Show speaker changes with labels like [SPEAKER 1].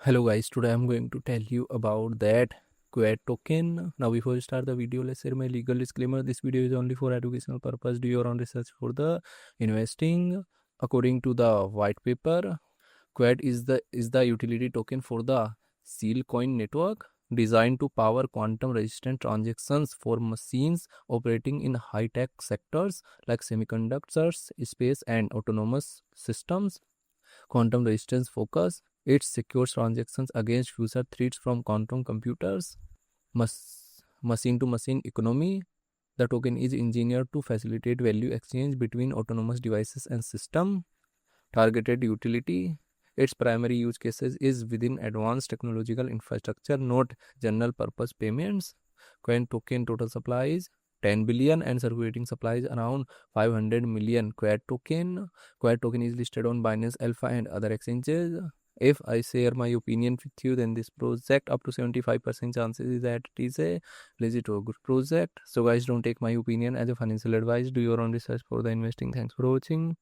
[SPEAKER 1] Hello guys, today I'm going to tell you about that QAIT token. Now before we start the video, let's say my legal disclaimer. This video is only for educational purpose. Do your own research for the investing. According to the white paper, QAIT is the utility token for the seal coin network designed to power quantum resistant transactions for machines operating in high tech sectors like semiconductors, space and autonomous systems. Quantum resistance focus. It secures transactions against future threats from quantum computers. Machine to machine economy. The token is engineered to facilitate value exchange between autonomous devices and system. Targeted utility. Its primary use cases is within advanced technological infrastructure, not general purpose payments. Coin token total supply is 10 billion and circulating supply is around 500 million QAIT token. QAIT token is listed on Binance Alpha and other exchanges. If I share my opinion with you, then this project up to 75% chances is that it is a legit or good project. So guys, don't take my opinion as a financial advice. Do your own research for the investing. Thanks for watching.